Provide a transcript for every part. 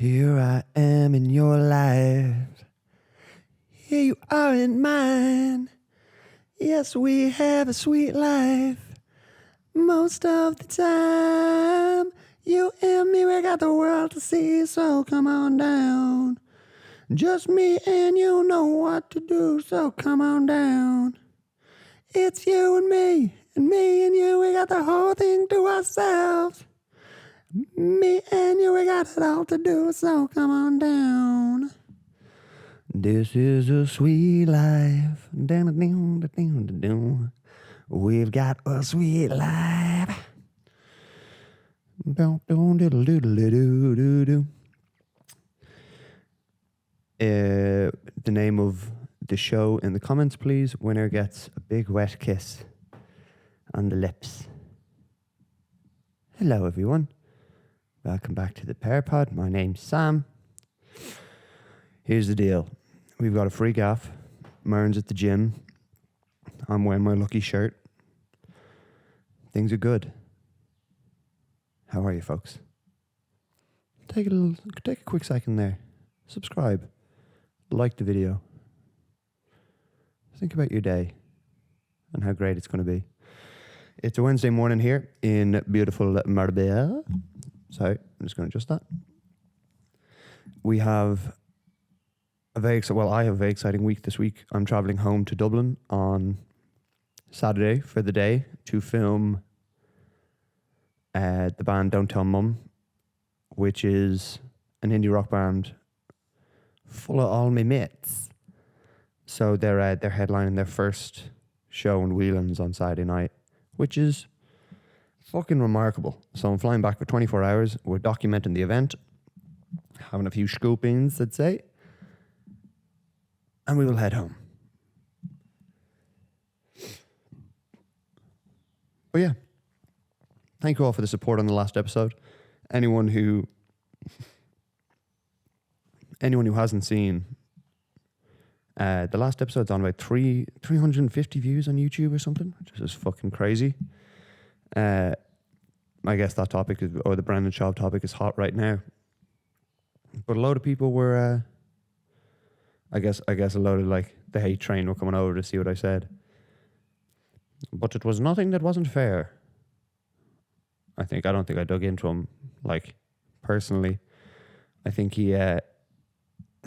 Here I am in your life. Here you are in mine. Yes, we have a sweet life. Most of the time, you and me, we got the world to see, so come on down. Just me and you know what to do, so come on down. It's you and me and you, we got the whole thing to ourselves. Me and you, we got it all to do, so come on down. This is a sweet life. We've got a sweet life. The name of the show in the comments, please. Winner gets a big wet kiss on the lips. Hello, everyone. Welcome back to the Pear Pod. My name's Sam. Here's the deal. We've got a free gaff. Mern's at the gym. I'm wearing my lucky shirt. Things are good. How are you, folks? Take a quick second there. Subscribe. Like the video. Think about your day and how great it's going to be. It's a Wednesday morning here in beautiful Marbella. Sorry, I'm just going to adjust that. We have I have a very exciting week this week. I'm travelling home to Dublin on Saturday for the day to film the band Don't Tell Mum, which is an indie rock band full of all my mates. So they're headlining their first show in Whelans on Saturday night, which is fucking remarkable. So I'm flying back for 24 hours. We're documenting the event, having a few scoopings, I'd say, and we will head home. But yeah, thank you all for the support on the last episode. Anyone who hasn't seen the last episode's on about 350 views on YouTube or something, which is fucking crazy. I guess that topic or the Brendan Schaub topic is hot right now. But a lot of people were, I guess a lot of like the hate train were coming over to see what I said. But it was nothing that wasn't fair. I don't think I dug into him, like, personally. I think he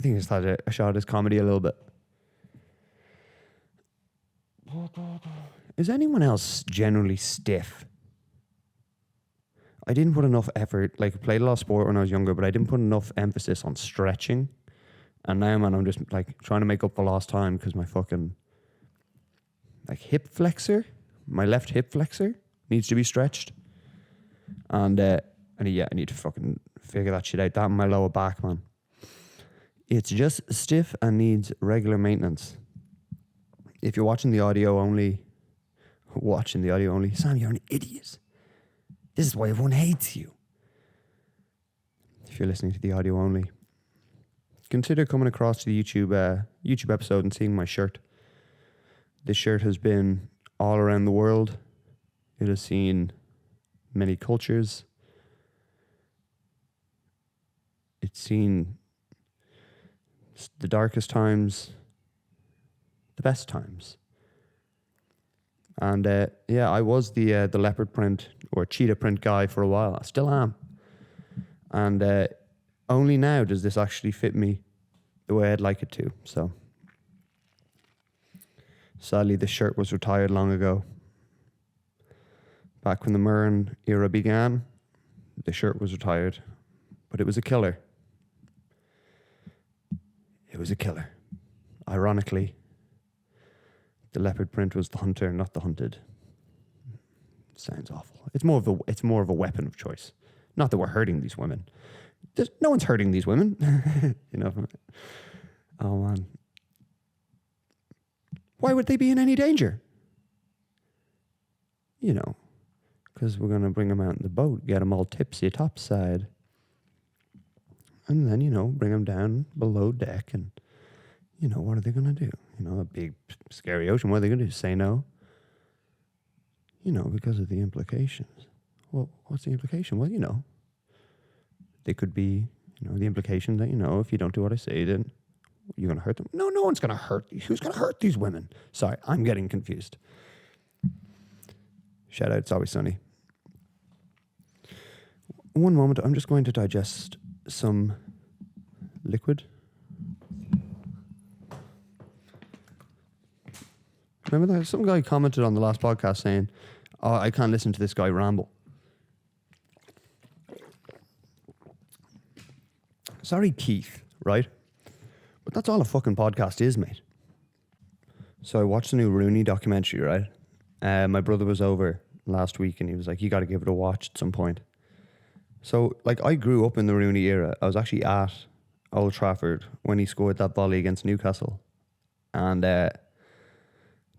just had a shot at his comedy a little bit. Is anyone else generally stiff? I didn't put enough effort, like, I played a lot of sport when I was younger, but I didn't put enough emphasis on stretching. And now, man, I'm just, like, trying to make up for lost time because my fucking, like, hip flexor, my left hip flexor needs to be stretched. And I need to fucking figure that shit out. That and my lower back, man. It's just stiff and needs regular maintenance. If you're watching the audio only, Sam, you're an idiot. This is why everyone hates you. If you're listening to the audio only, consider coming across to the YouTube episode and seeing my shirt. This shirt has been all around the world. It has seen many cultures. It's seen the darkest times, the best times. And I was the leopard print or cheetah print guy for a while. I still am. And only now does this actually fit me the way I'd like it to. So sadly, the shirt was retired long ago. Back when the Mern era began, the shirt was retired. But it was a killer. It was a killer. Ironically, the leopard print was the hunter, not the hunted. Sounds awful. It's more of a weapon of choice. Not that we're hurting these women. No one's hurting these women. You know. Oh man. Why would they be in any danger? You know, because we're gonna bring them out in the boat, get them all tipsy topside, and then bring them down below deck and. What are they going to do? A big, scary ocean. What are they going to do? Say no? Because of the implications. Well, what's the implication? Well, they could be, You know, the implication that, you know, if you don't do what I say, then you're going to hurt them. No, no one's going to hurt you. Who's going to hurt these women? Sorry, I'm getting confused. Shout out, It's Always Sunny. One moment, I'm just going to digest some liquid. Remember that? Some guy commented on the last podcast saying, oh, I can't listen to this guy ramble. Sorry, Keith, right? But that's all a fucking podcast is, mate. So I watched the new Rooney documentary, right? My brother was over last week and he was like, you got to give it a watch at some point. So, like, I grew up in the Rooney era. I was actually at Old Trafford when he scored that volley against Newcastle. And,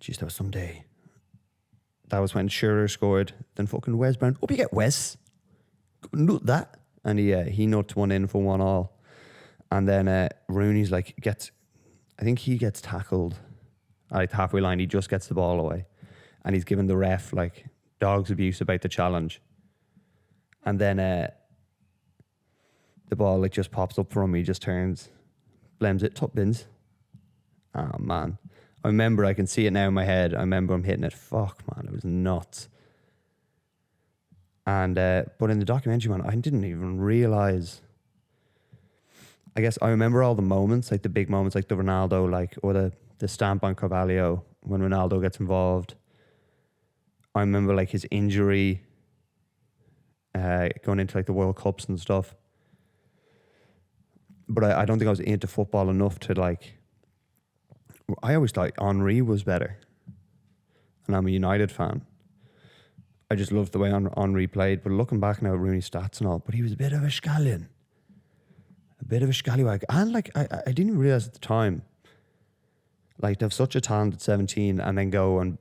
geez, that was some day. That was when Shearer scored. Then fucking Wes Brown. Up you get, Wes. Nut that. And he nuts one in for 1-1. And then Rooney's like, I think he gets tackled at the halfway line. He just gets the ball away. And he's given the ref, like, dog's abuse about the challenge. And then the ball like just pops up for him. He just turns, blames it, top bins. Oh, man. I remember, I can see it now in my head. I remember him hitting it. Fuck, man, it was nuts. And, but in the documentary, man, I didn't even realise. I guess I remember all the moments, like the big moments, like the Ronaldo, like, or the stamp on Carvalho when Ronaldo gets involved. I remember like his injury, going into like the World Cups and stuff. But I don't think I was into football enough to like, I always thought Henry was better. And I'm a United fan. I just loved the way Henry played. But looking back now at Rooney's stats and all, but he was a bit of a scallion. A bit of a scallywag. And like, I didn't even realise at the time, like to have such a talent at 17 and then go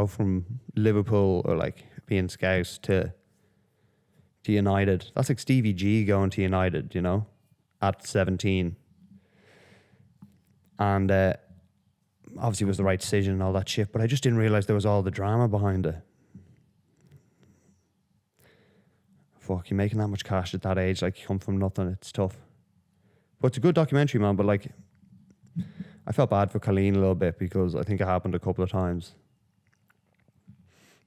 from Liverpool or like being scouts to United. That's like Stevie G going to United, you know, at 17. And obviously it was the right decision and all that shit, but I just didn't realise there was all the drama behind it. Fuck, you're making that much cash at that age, like you come from nothing, it's tough. But it's a good documentary, man, but like, I felt bad for Colleen a little bit because I think it happened a couple of times.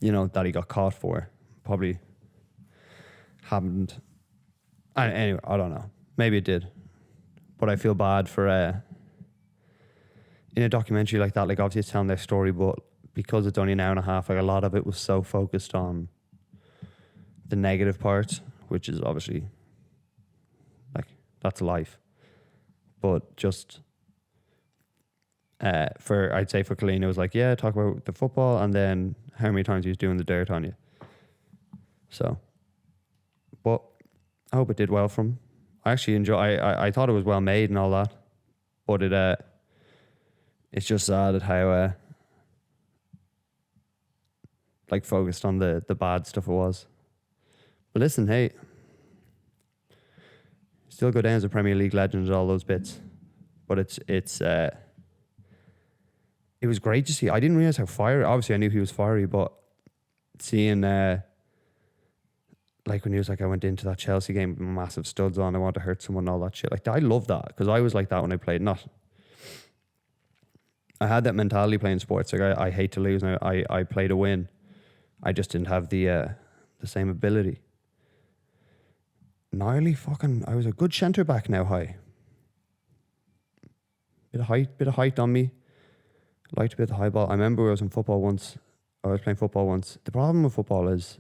You know, that he got caught for. Probably happened. Anyway, I don't know. Maybe it did. But I feel bad for, in a documentary like that, like obviously it's telling their story, but because it's only an hour and a half, like a lot of it was so focused on the negative part, which is obviously, like, that's life. But just, I'd say for Colleen, it was like, yeah, talk about the football and then how many times he was doing the dirt on you. So, but I hope it did well for him. I actually I thought it was well made and all that, but it's just sad at how like focused on the bad stuff it was. But listen, hey, still go down as a Premier League legend and all those bits, but it was great to see. I didn't realize how fiery. Obviously, I knew he was fiery, but seeing like when he was like, I went into that Chelsea game with massive studs on, I want to hurt someone and all that shit. Like, I love that because I was like that when I played. I had that mentality playing sports. Like, I hate to lose. Now I play to win. I just didn't have the same ability. Gnarly fucking. I was a good centre back now. High. Bit of height on me. Liked a bit of the high ball. I remember I was playing football once. The problem with football is,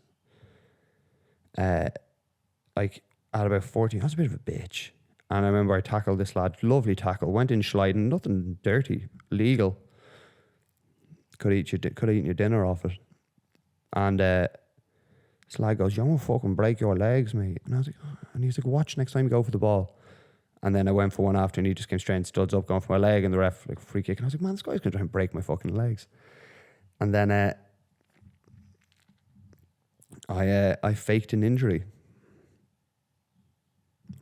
like at about 14, I was a bit of a bitch. And I remember I tackled this lad, lovely tackle, went in sliding, nothing dirty, legal. Could have eaten your dinner off it. And this lad goes, "You won't fucking break your legs, mate." And I was like, oh. And he's like, "Watch next time you go for the ball." And then I went for one after and he just came straight and studs up going for my leg and the ref like free kick. And I was like, man, this guy's going to try and break my fucking legs. And then I faked an injury.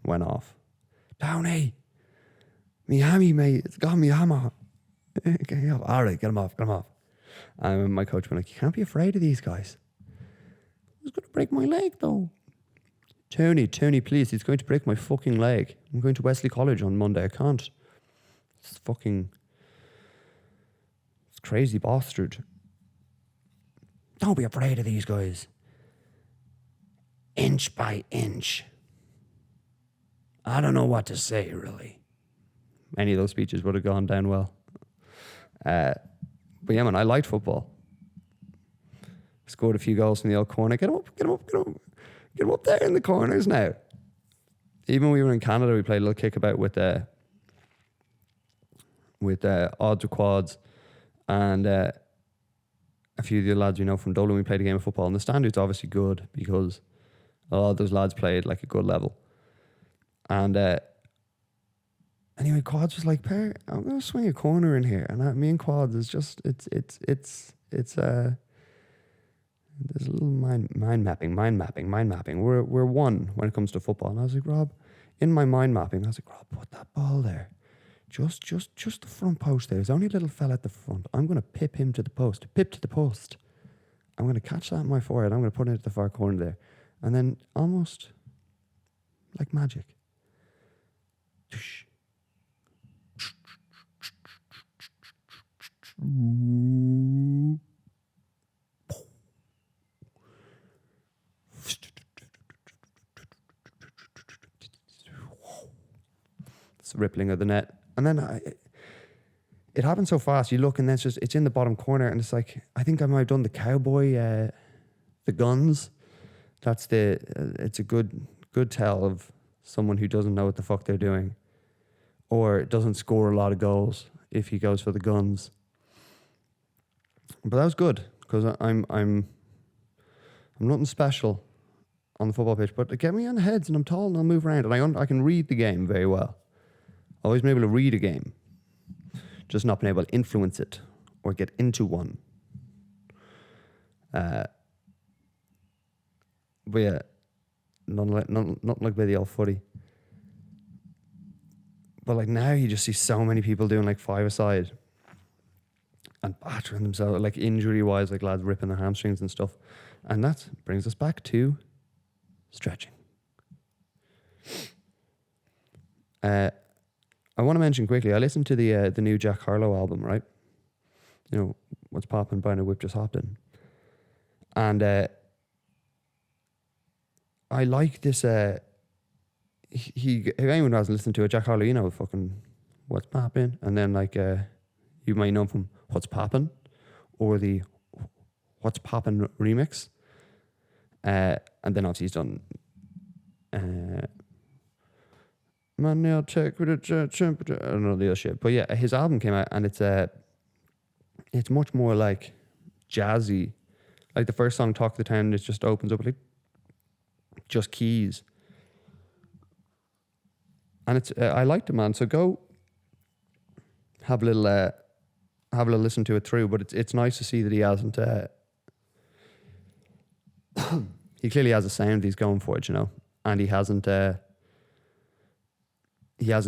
Went off. "Downey, me hammy, mate. It's got me hammer." Okay, all right, get him off. And my coach went like, "You can't be afraid of these guys." "I was going to break my leg though." Tony, please, he's going to break my fucking leg. I'm going to Wesley College on Monday. I can't. It's crazy bastard. Don't be afraid of these guys. Inch by inch. I don't know what to say, really. Any of those speeches would have gone down well. But yeah, man, I liked football. Scored a few goals from the old corner. Get him up there in the corners now. Even when we were in Canada, we played a little kickabout with odds or quads, and a few of the lads we know from Dublin. We played a game of football, and the standard's obviously good because a lot of those lads played like a good level. And anyway, Quads was like, "Per, I'm gonna swing a corner in here," and me and Quads is just it's there's a little mind mapping. We're one when it comes to football. And I was like, Rob, in my mind mapping, I was like, Rob, put that ball there. Just the front post there. There's only a little fella at the front. I'm going to pip him to the post. Pip to the post. I'm going to catch that in my forehead. I'm going to put it into the far corner there. And then almost like magic. It's the rippling of the net. And then it happened so fast. You look and then it's in the bottom corner, and it's like, I think I might have done the cowboy, the guns. That's it's a good tell of someone who doesn't know what the fuck they're doing, or doesn't score a lot of goals if he goes for the guns. But that was good, because I'm nothing special on the football pitch, but get me on the heads and I'm tall and I'll move around, and I can read the game very well. Always been able to read a game, just not been able to influence it or get into one. But yeah, nothing like by the old footy. But like now you just see so many people doing like five-a-side and battering themselves, like injury-wise, like lads ripping their hamstrings and stuff. And that brings us back to stretching. I want to mention quickly, I listened to the new Jack Harlow album, right? You know, What's Poppin', Buying a Whip, Just Hopped In. And I like this, if anyone hasn't listened to it, Jack Harlow, you know, fucking What's Poppin'? And then like, you might know him from What's Poppin', or the What's Poppin' remix. And then obviously he's done my nail tech with a temperature. I don't know the other shit. But yeah, his album came out, and it's much more like jazzy. Like the first song, Talk of the Town, it just opens up like just keys. And it's I liked it, man. So go have a little listen to it through. But it's nice to see that he hasn't he clearly has a sound he's going for it, you know. And he hasn't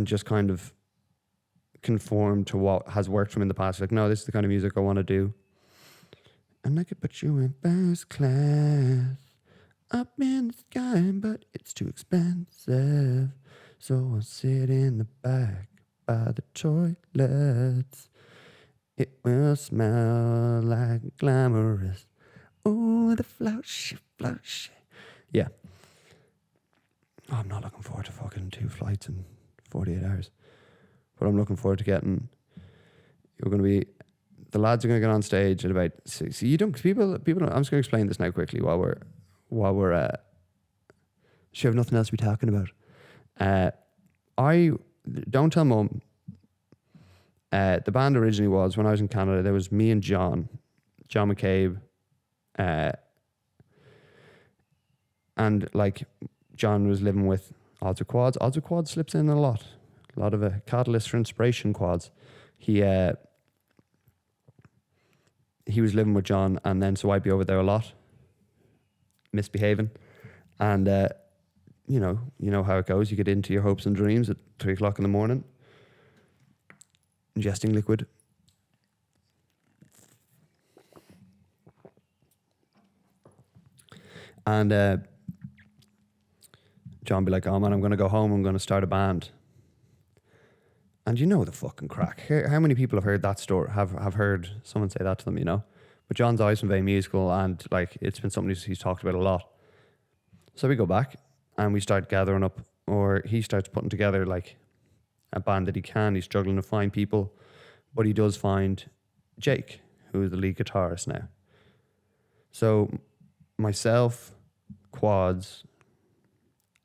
just kind of conformed to what has worked for him in the past. Like, no, this is the kind of music I want to do. And I could put you in first class up in the sky, but it's too expensive. So I'll sit in the back by the toilets. It will smell like glamorous. Oh, the flushy. Yeah. Oh, I'm not looking forward to fucking 2 flights in 48 hours. But I'm looking forward to getting... The lads are going to get on stage at about 6. You don't... People don't, I'm just going to explain this now quickly while we're you have nothing else to be talking about. Don't tell Mum. The band originally was, when I was in Canada, there was me and John McCabe, and like John was living with Odds or Quads. Odds or Quads slips in a lot of a catalyst for inspiration. Quads. He was living with John, and then so I'd be over there a lot, misbehaving, and you know how it goes. You get into your hopes and dreams at 3:00 in the morning, ingesting liquid. And John be like, oh man, I'm going to go home, I'm going to start a band. And you know the fucking crack. How many people have heard that story, have heard someone say that to them, you know? But John's always been very musical, and like it's been something he's talked about a lot. So we go back and we start gathering up, or he starts putting together like a band that he can. He's struggling to find people, but he does find Jake, who is the lead guitarist now. So myself, Quads,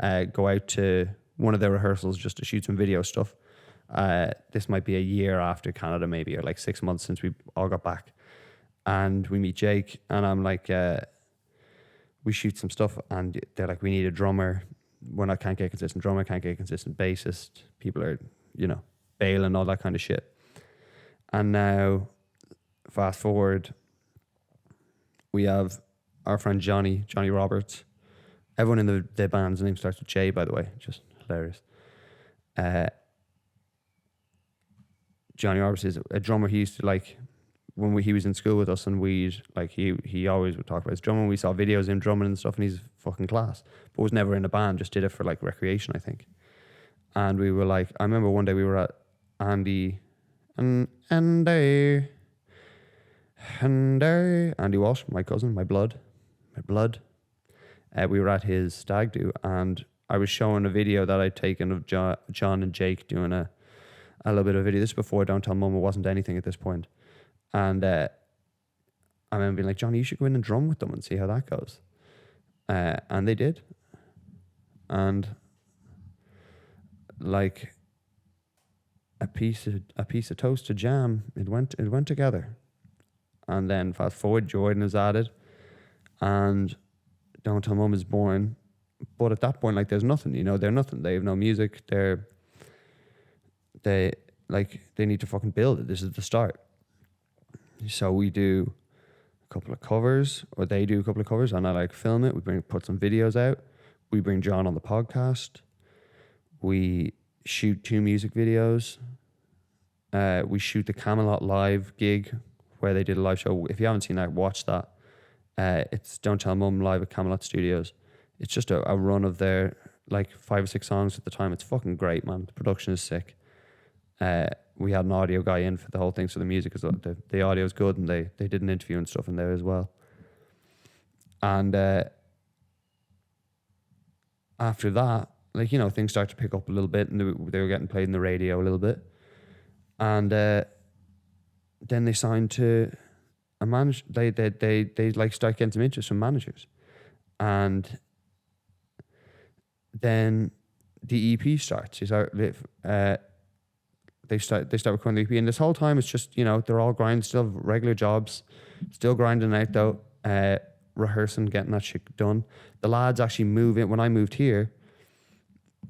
go out to one of their rehearsals just to shoot some video stuff. This might be a year after Canada, maybe, or like 6 months since we all got back. And we meet Jake, and I'm like, we shoot some stuff, and they're like, we need a drummer. Can't get a consistent drummer, can't get a consistent bassist. People are, you know, bailing, all that kind of shit. And now, fast forward, we have our friend Johnny Roberts. Everyone in the band's name starts with J, by the way. Just hilarious. Johnny Roberts is a drummer. He used to like, when he was in school with us, and we'd like, he always would talk about his drumming. We saw videos of him drumming and stuff, and he's fucking class. But was never in a band, just did it for like recreation, I think. And we were like, I remember one day we were at Andy Walsh, my cousin, my blood. We were at his stag do, and I was showing a video that I'd taken of John and Jake doing a little bit of video. This is before Don't Tell Mum. It wasn't anything at this point. And I remember being like, Johnny, you should go in and drum with them and see how that goes. And they did. And like a piece of toasted jam, it went together. And then fast forward, Jordan is added, and Don't Tell Mum is born. But at that point, like, there's nothing, you know, they're nothing. They have no music. They need to fucking build it. This is the start. So we do a couple of covers, or they do a couple of covers, and I like film it. We put some videos out. We bring John on the podcast. We shoot 2 music videos. We shoot the Camelot live gig where they did a live show. If you haven't seen that, watch that. It's Don't Tell Mum live at Camelot Studios. It's just a run of their like 5 or 6 songs at the time. It's fucking great, man. The production is sick. We had an audio guy in for the whole thing, so the music is the audio is good, and they did an interview and stuff in there as well. And after that, like, you know, things start to pick up a little bit, and they were getting played in the radio a little bit. And then they signed to a manager. They like start getting some interest from managers, and then the EP starts. They start recording the EP, and this whole time it's just, you know, they're all grinding, still have regular jobs, still grinding out though, rehearsing, getting that shit done. The lads actually move in. When I moved here,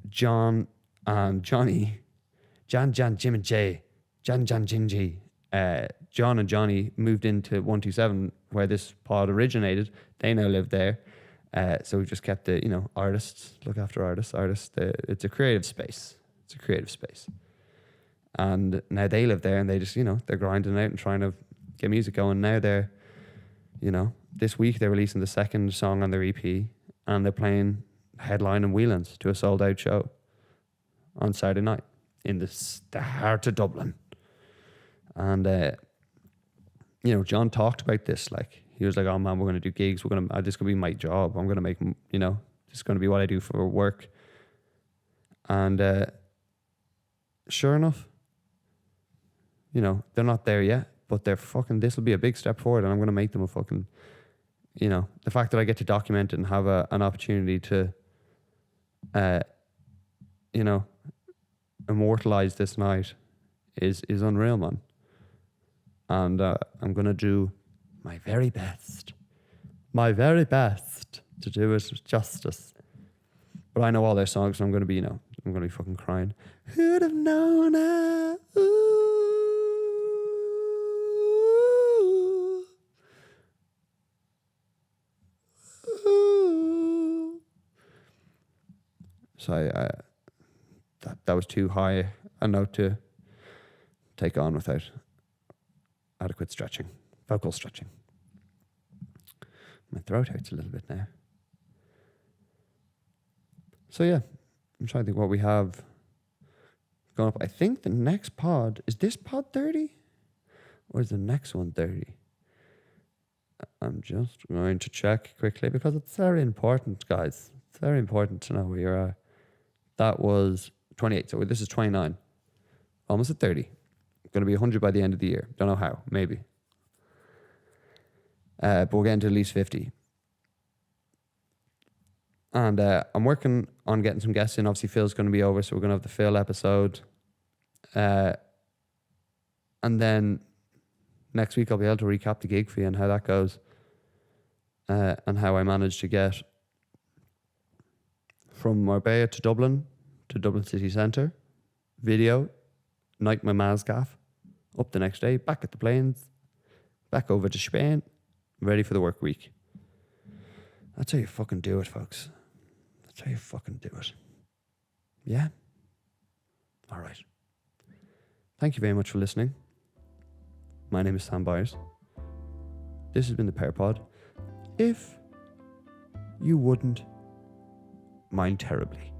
John and Johnny, Jim and Jay, John, Gingy, John and Johnny moved into 127 where this pod originated. They now live there. So we just kept the, you know, artists, look after artists. It's a creative space. And now they live there, and they just, you know, they're grinding out and trying to get music going. Now they're, you know, this week they're releasing the 2nd song on their EP, and they're playing headline in Whelans to a sold out show on Saturday night in the heart of Dublin. And, you know, John talked about this, like, he was like, oh man, we're going to do gigs. This is going to be my job. I'm going to make, you know, this is going to be what I do for work. And sure enough, you know, they're not there yet, but this will be a big step forward, and I'm going to make them a fucking, you know, the fact that I get to document it and have an opportunity to, you know, immortalize this night is unreal, man. And I'm going to do my very best to do it justice. But I know all their songs, and I'm going to be, you know, I'm going to be fucking crying. Who'd have known ooh. So that was too high a note to take on without adequate vocal stretching. My throat hurts a little bit now. So yeah, I'm trying to think what we have going up. I think the next pod, is this pod 30? Or is the next one 30? I'm just going to check quickly because it's very important, guys. It's very important to know where you are. That was 28, so this is 29. Almost at 30. Going to be 100 by the end of the year. Don't know how, maybe. But we're getting to at least 50. And I'm working on getting some guests in. Obviously, Phil's going to be over, so we're going to have the Phil episode. And then next week I'll be able to recap the gig for you and how that goes. And how I managed to get from Marbella to Dublin city centre. Video. Night my ma's gaff. Up the next day. Back at the planes. Back over to Spain. Ready for the work week. That's how you fucking do it, folks. That's how you fucking do it. Yeah? All right. Thank you very much for listening. My name is Sam Byers. This has been the Pear Pod. If you wouldn't mind terribly,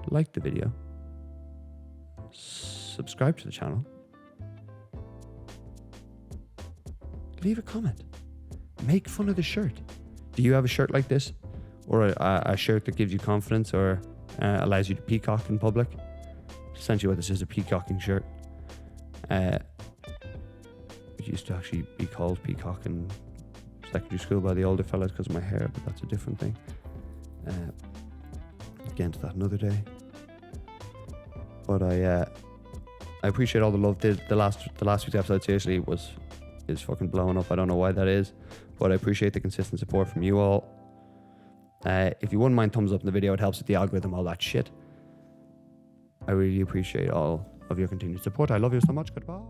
like the video, subscribe to the channel, leave a comment, make fun of the shirt. Do you have a shirt like this? Or a shirt that gives you confidence or allows you to peacock in public? Essentially what this is, a peacocking shirt. It used to actually be called peacock in secondary school by the older fellas because of my hair, but that's a different thing. Get into that another day. But I appreciate all the love. The last week's episode seriously is fucking blowing up. I don't know why that is, but I appreciate the consistent support from you all. If you wouldn't mind thumbs up in the video, it helps with the algorithm, all that shit. I really appreciate all of your continued support. I love you so much. Goodbye.